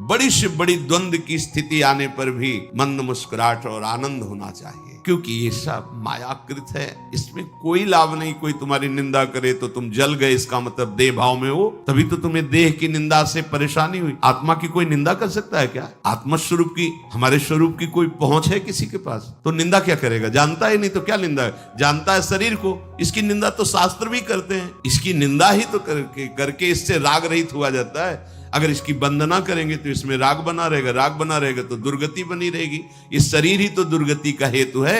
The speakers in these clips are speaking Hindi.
बड़ी से बड़ी द्वंद्व की स्थिति आने पर भी मंद मुस्कुराहट और आनंद होना चाहिए, क्योंकि ये सब मायाकृत है। इसमें कोई लाभ नहीं। कोई तुम्हारी निंदा करे तो तुम जल गए, इसका मतलब देह भाव में हो, तभी तो तुम्हें देह की निंदा से परेशानी हुई। आत्मा की कोई निंदा कर सकता है क्या? आत्मा स्वरूप की, हमारे स्वरूप की कोई पहुंच है किसी के पास? तो निंदा क्या करेगा? जानता ही नहीं तो क्या निंदा है? जानता है शरीर को, इसकी निंदा तो शास्त्र भी करते हैं। इसकी निंदा ही तो करके इससे राग रहित हुआ जाता है। अगर इसकी वंदना करेंगे तो इसमें राग बना रहेगा, राग बना रहेगा तो दुर्गति बनी रहेगी। इस शरीर ही तो दुर्गति का हेतु है।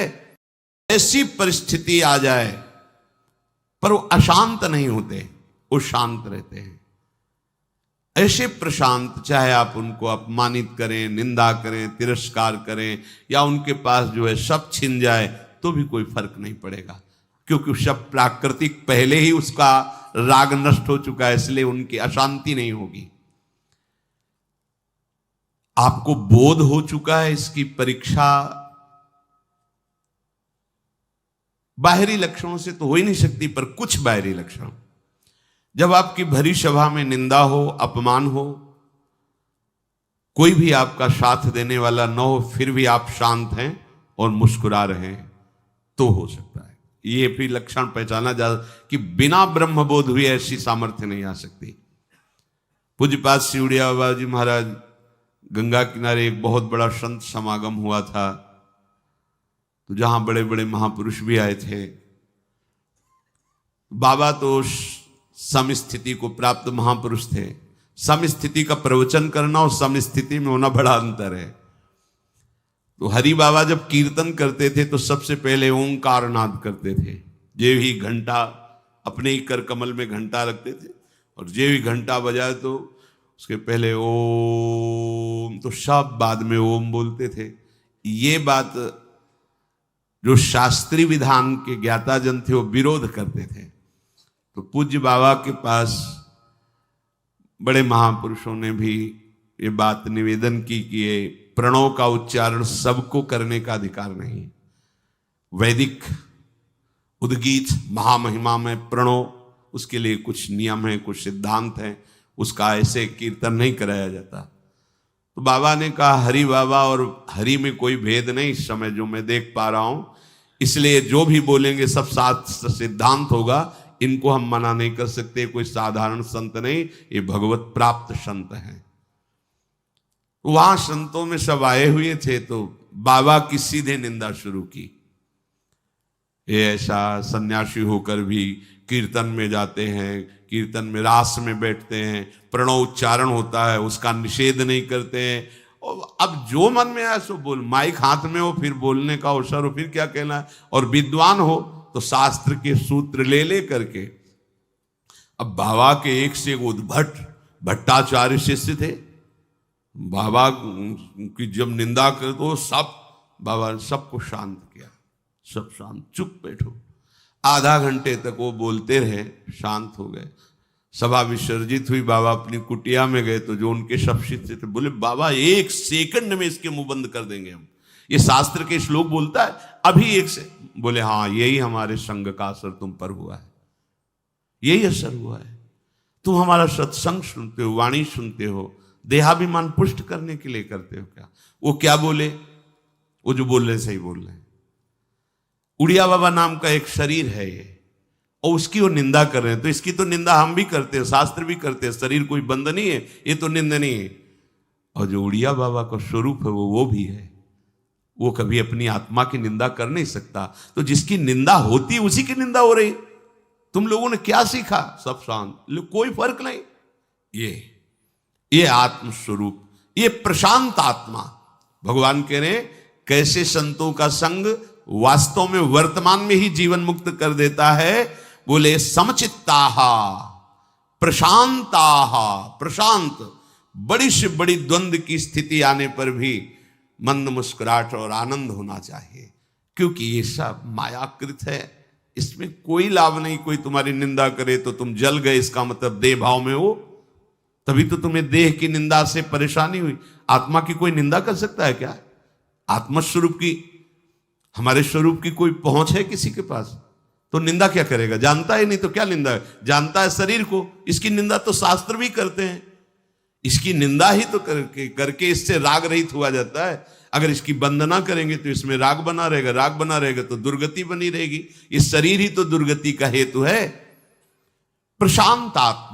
ऐसी परिस्थिति आ जाए पर वो अशांत नहीं होते, वो शांत रहते हैं। ऐसे प्रशांत, चाहे आप उनको अपमानित करें, निंदा करें, तिरस्कार करें, या उनके पास जो है सब छिन जाए तो भी कोई फर्क नहीं पड़ेगा, क्योंकि सब प्राकृतिक पहले ही उसका राग नष्ट हो चुका है, इसलिए उनकी अशांति नहीं होगी। आपको बोध हो चुका है इसकी परीक्षा बाहरी लक्षणों से तो हो ही नहीं सकती, पर कुछ बाहरी लक्षण। जब आपकी भरी सभा में निंदा हो, अपमान हो, कोई भी आपका साथ देने वाला न हो, फिर भी आप शांत हैं और मुस्कुरा रहे हैं, तो हो सकता है ये भी लक्षण पहचाना जा कि बिना ब्रह्मबोध हुए ऐसी सामर्थ्य नहीं आ सकती। पूज्यपाद सिवड़िया बाबा जी महाराज, गंगा किनारे एक बहुत बड़ा संत समागम हुआ था, तो जहां बड़े बड़े महापुरुष भी आए थे। बाबा तो समस्थिति को प्राप्त महापुरुष थे। समस्थिति का प्रवचन करना और समस्थिति में होना बड़ा अंतर है। तो हरि बाबा जब कीर्तन करते थे तो सबसे पहले ओंकार नाद करते थे। जे भी घंटा, अपने ही कर कमल में घंटा रखते थे, और जे भी घंटा बजाए तो उसके पहले ओम, तो सब बाद में ओम बोलते थे। ये बात जो शास्त्रीय विधान के ज्ञाता जन थे वो विरोध करते थे। तो पूज्य बाबा के पास बड़े महापुरुषों ने भी ये बात निवेदन की कि ये प्रणव का उच्चारण सबको करने का अधिकार नहीं। वैदिक उद्गीत महामहिमा में प्रणव, उसके लिए कुछ नियम है, कुछ सिद्धांत हैं, उसका ऐसे कीर्तन नहीं कराया जाता। तो बाबा ने कहा हरि बाबा और हरि में कोई भेद नहीं इस समय जो मैं देख पा रहा हूं, इसलिए जो भी बोलेंगे सब शास्त्र सिद्धांत होगा, इनको हम मना नहीं कर सकते। कोई साधारण संत नहीं, ये भगवत प्राप्त संत हैं। वहां संतों में सब आए हुए थे, तो बाबा की सीधे निंदा शुरू की। ये ऐसा सन्यासी होकर भी कीर्तन में जाते हैं, कीर्तन में रास में बैठते हैं, प्रणव उच्चारण होता है उसका निषेध नहीं करते हैं। और अब जो मन में आए सो बोल, माइक हाथ में हो, फिर बोलने का अवसर हो, फिर क्या कहना है। और विद्वान हो तो शास्त्र के सूत्र ले करके। अब बाबा के एक से एक उद्भट भट्टाचार्य शिष्य थे। बाबा की जब निंदा करे तो सब, बाबा ने सबको शांत किया, सब शांत, चुप बैठो। आधा घंटे तक वो बोलते रहे, शांत हो गए। सभा विसर्जित हुई, बाबा अपनी कुटिया में गए, तो जो उनके सब शिष्य थे बोले बाबा एक सेकंड में इसके मुंह बंद कर देंगे हम, ये शास्त्र के श्लोक बोलता है अभी एक से। बोले हाँ, यही हमारे संग का असर तुम पर हुआ है, यही असर हुआ है। तुम हमारा सत्संग सुनते हो, वाणी सुनते हो, देहाभिमान पुष्ट करने के लिए करते हो क्या? वो क्या बोले? वो जो बोल रहे सही बोल रहे हैं। उड़िया बाबा नाम का एक शरीर है ये, और उसकी वो निंदा कर रहे हैं। तो इसकी तो निंदा हम भी करते हैं, शास्त्र भी करते हैं। शरीर कोई बंद नहीं है, ये तो निंदनीय है। और जो उड़िया बाबा का स्वरूप है वो भी है। वो कभी अपनी आत्मा की निंदा कर नहीं सकता। तो जिसकी निंदा होती उसी की निंदा हो रही। तुम लोगों ने क्या सीखा? सब शांत, कोई फर्क नहीं। ये आत्म स्वरूप, ये प्रशांत आत्मा। भगवान कह रहे हैं कैसे संतों का संग वास्तव में वर्तमान में ही जीवन मुक्त कर देता है। बोले समचित्ताहा प्रशांताहा, प्रशांत, बड़ी से बड़ी द्वंद्व की स्थिति आने पर भी मंद मुस्कुराहट और आनंद होना चाहिए, क्योंकि ये सब मायाकृत है। इसमें कोई लाभ नहीं। कोई तुम्हारी निंदा करे तो तुम जल गए, इसका मतलब देह भाव में हो, तभी तो तुम्हें देह की निंदा से परेशानी हुई। आत्मा की कोई निंदा कर सकता है क्या? आत्मा स्वरूप की, हमारे स्वरूप की कोई पहुंच है किसी के पास? तो निंदा क्या करेगा? जानता ही नहीं तो क्या निंदा है? जानता है शरीर को, इसकी निंदा तो शास्त्र भी करते हैं। इसकी निंदा ही तो करके इससे राग रहित हुआ जाता है। अगर इसकी वंदना करेंगे तो इसमें राग बना रहेगा, राग बना रहेगा तो दुर्गति बनी रहेगी। इस शरीर ही तो दुर्गति का हेतु है। प्रशांत आत्मा